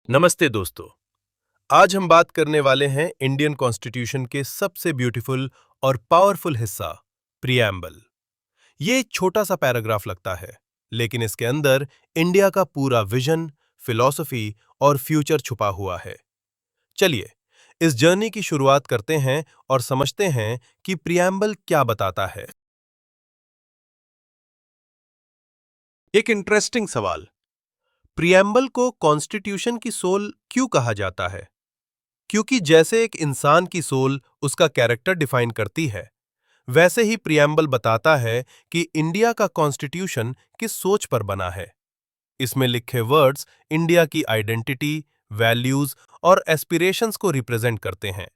नमस्ते दोस्तों। आज हम बात करने वाले हैं इंडियन कॉन्स्टिट्यूशन के सबसे ब्यूटीफुल और पावरफुल हिस्सा, प्रियम्बल। ये एक छोटा सा पैराग्राफ लगता है, लेकिन इसके अंदर इंडिया का पूरा विजन, फिलॉसफी और फ्यूचर छुपा हुआ है। चलिए इस जर्नी की शुरुआत करते हैं और समझते हैं कि प्रियम्बल क्या बताता है। एक इंटरेस्टिंग सवाल, प्रियम्बल को कॉन्स्टिट्यूशन की सोल क्यों कहा जाता है? क्योंकि जैसे एक इंसान की सोल उसका कैरेक्टर डिफाइन करती है, वैसे ही प्रियम्बल बताता है कि इंडिया का कॉन्स्टिट्यूशन किस सोच पर बना है। इसमें लिखे वर्ड्स इंडिया की आइडेंटिटी, वैल्यूज और एस्पिरेशंस को रिप्रेजेंट करते हैं।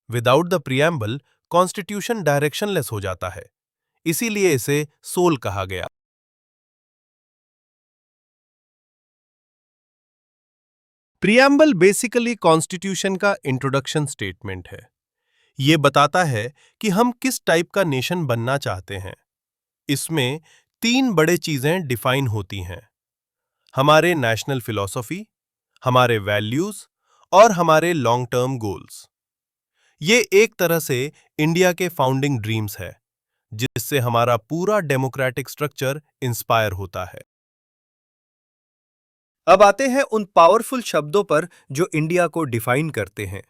Without the preamble constitution directionless हो जाता है, इसीलिए इसे सोल कहा गया। प्रियम्बल बेसिकली कॉन्स्टिट्यूशन का इंट्रोडक्शन स्टेटमेंट है। ये बताता है कि हम किस टाइप का नेशन बनना चाहते हैं। इसमें तीन बड़े चीजें डिफाइन होती हैं: हमारे नेशनल फिलॉसफी, हमारे वैल्यूज और हमारे लॉन्ग टर्म गोल्स। ये एक तरह से इंडिया के फाउंडिंग ड्रीम्स है, जिससे हमारा पूरा डेमोक्रेटिक स्ट्रक्चर इंस्पायर होता है। अब आते हैं उन पावरफुल शब्दों पर जो इंडिया को डिफाइन करते हैं: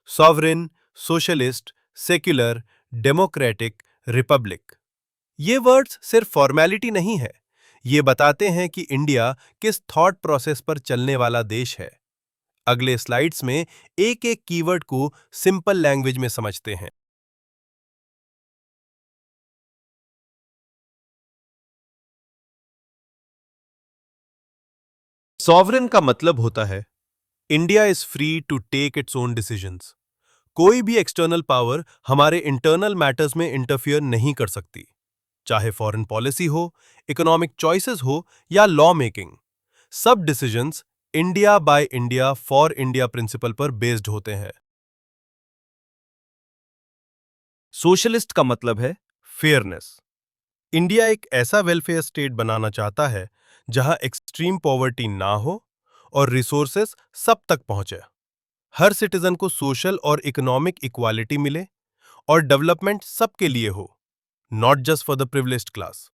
sovereign, socialist, secular, democratic, Republic. ये वर्ड्स सिर्फ फॉर्मेलिटी नहीं है, ये बताते हैं कि इंडिया किस थॉट प्रोसेस पर चलने वाला देश है। अगले स्लाइड्स में एक एक कीवर्ड को सिंपल लैंग्वेज में समझते हैं। सॉवरेन का मतलब होता है India is free to take its own decisions. कोई भी एक्सटर्नल पावर हमारे इंटरनल मैटर्स में इंटरफियर नहीं कर सकती, चाहे फॉरेन पॉलिसी हो, इकोनॉमिक चॉइसेस हो या लॉ मेकिंग। सब decisions India by India for India principle पर बेस्ड होते हैं। सोशलिस्ट का मतलब है फेयरनेस। इंडिया एक ऐसा वेलफेयर स्टेट बनाना चाहता है जहां एक्सट्रीम पॉवर्टी ना हो और रिसोर्सेस सब तक पहुंचे। हर सिटीजन को सोशल और इकोनॉमिक इक्वालिटी मिले और डेवलपमेंट सबके लिए हो, not just for the privileged class.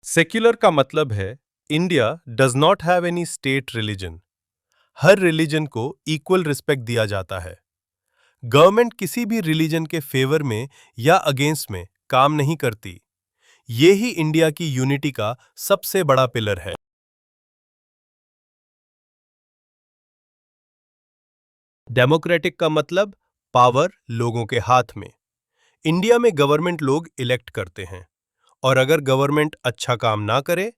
Secular का मतलब है India does not have any state religion. Her religion को इक्वल रिस्पेक्ट दिया जाता है। गवर्नमेंट किसी भी रिलीजन के फेवर में या अगेंस्ट में काम नहीं करती। ये ही इंडिया की यूनिटी का सबसे बड़ा पिलर है। डेमोक्रेटिक का मतलब पावर लोगों के हाथ में। इंडिया में गवर्नमेंट लोग इलेक्ट करते हैं, और अगर गवर्नमेंट अच्छा काम ना करे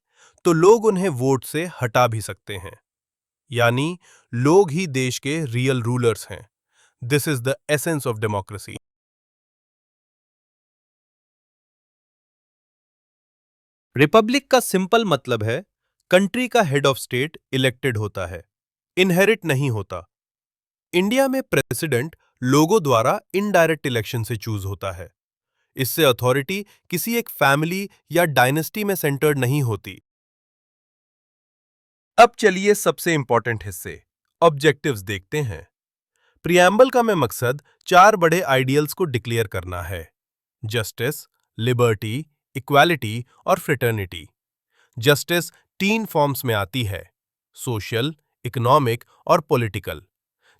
तो लोग उन्हें वोट से हटा भी सकते हैं। यानी लोग ही देश के रियल रूलर्स हैं। This is the essence of democracy. Republic का सिंपल मतलब है कंट्री का हेड ऑफ स्टेट इलेक्टेड होता है, इनहेरिट नहीं होता। इंडिया में प्रेसिडेंट लोगों द्वारा इनडायरेक्ट इलेक्शन से चूज होता है। इससे अथॉरिटी किसी एक फैमिली या डायनेस्टी में सेंटर्ड नहीं होती। अब चलिए सबसे इंपॉर्टेंट हिस्से, ऑब्जेक्टिव्स देखते हैं। प्रियम्बल का मैं मकसद चार बड़े आइडियल्स को डिक्लेयर करना है: जस्टिस, लिबर्टी, इक्वालिटी और फ्रेटर्निटी। जस्टिस तीन फॉर्म्स में आती है: सोशल, इकोनॉमिक और पॉलिटिकल,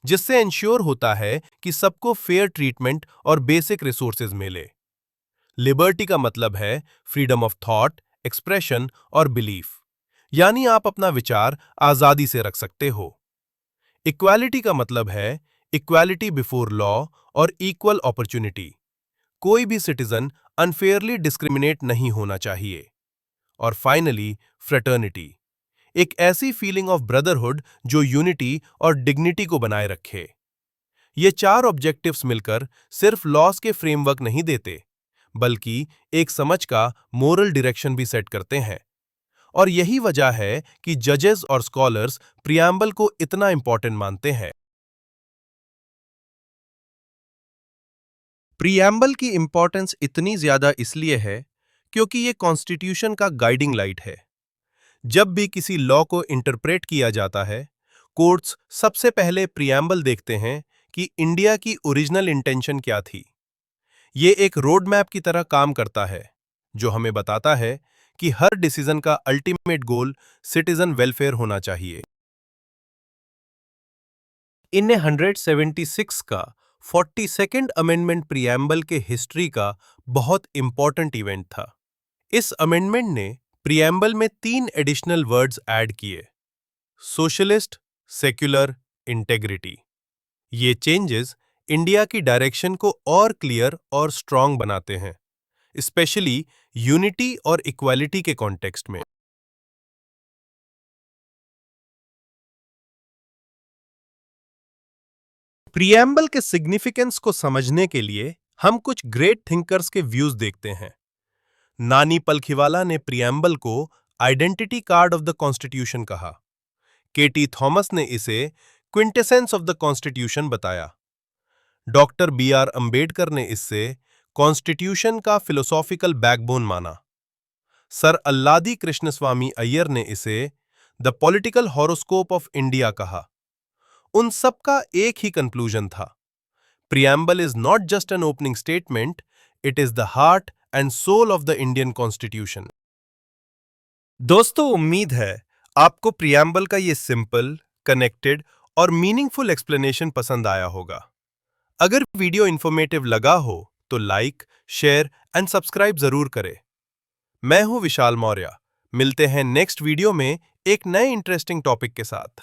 जिससे इंश्योर होता है कि सबको फेयर ट्रीटमेंट और बेसिक रिसोर्सेज मिले। लिबर्टी का मतलब है फ्रीडम ऑफ थॉट, एक्सप्रेशन और बिलीफ, यानी आप अपना विचार आजादी से रख सकते हो। इक्वालिटी का मतलब है इक्वालिटी बिफोर लॉ और इक्वल अपॉर्चुनिटी। कोई भी सिटीजन अनफेयरली डिस्क्रिमिनेट नहीं होना चाहिए। और फाइनली फ्रेटर्निटी, एक ऐसी फीलिंग ऑफ ब्रदरहुड जो यूनिटी और डिग्निटी को बनाए रखे। ये चार ऑब्जेक्टिव्स मिलकर सिर्फ लॉस के फ्रेमवर्क नहीं देते, बल्कि एक समझ का मोरल डायरेक्शन भी सेट करते हैं। और यही वजह है कि जजेस और स्कॉलर्स प्रियम्बल को इतना इंपॉर्टेंट मानते हैं। प्रियम्बल की इंपॉर्टेंस इतनी ज्यादा इसलिए है क्योंकि ये कॉन्स्टिट्यूशन का गाइडिंग लाइट है। जब भी किसी लॉ को इंटरप्रेट किया जाता है, कोर्ट्स सबसे पहले प्रियम्बल देखते हैं कि इंडिया की ओरिजिनल इंटेंशन क्या थी। ये एक रोड मैप की तरह काम करता है, जो हमें बताता है कि हर डिसीजन का अल्टीमेट गोल सिटीजन वेलफेयर होना चाहिए। इन 176 का 42nd अमेंडमेंट प्रियम्बल के हिस्ट्री का बहुत इंपॉर्टेंट इवेंट था। इस अमेंडमेंट ने प्रियम्बल में 3 एडिशनल वर्ड्स ऐड किए: सोशलिस्ट, सेक्युलर, इंटेग्रिटी। ये चेंजेस इंडिया की डायरेक्शन को और क्लियर और स्ट्रांग बनाते हैं, स्पेशली यूनिटी और इक्वालिटी के कॉन्टेक्स्ट में। प्रियम्बल के सिग्निफिकेंस को समझने के लिए हम कुछ ग्रेट थिंकर्स के व्यूज देखते हैं। नानी पलखीवाला ने प्रियम्बल को identity card of the constitution कहा। केटी थॉमस ने इसे क्विंटेसेंस ऑफ द कॉन्स्टिट्यूशन बताया। Doctor BR. अंबेडकर ने इससे कॉन्स्टिट्यूशन का फिलोसॉफिकल बैकबोन माना। सर अल्लादी कृष्णस्वामी अय्यर ने इसे the political horoscope of India कहा। उन सबका एक ही कंक्लूजन था: preamble is not just an opening statement, it is the heart and soul of the Indian constitution. दोस्तों, उम्मीद है आपको प्रियम्बल का ये सिंपल, कनेक्टेड और मीनिंगफुल एक्सप्लेनेशन पसंद आया होगा। अगर वीडियो इंफॉर्मेटिव लगा हो तो लाइक, शेयर एंड सब्सक्राइब जरूर करें। मैं हूं विशाल मौर्य। मिलते हैं नेक्स्ट वीडियो में एक नए इंटरेस्टिंग टॉपिक के साथ।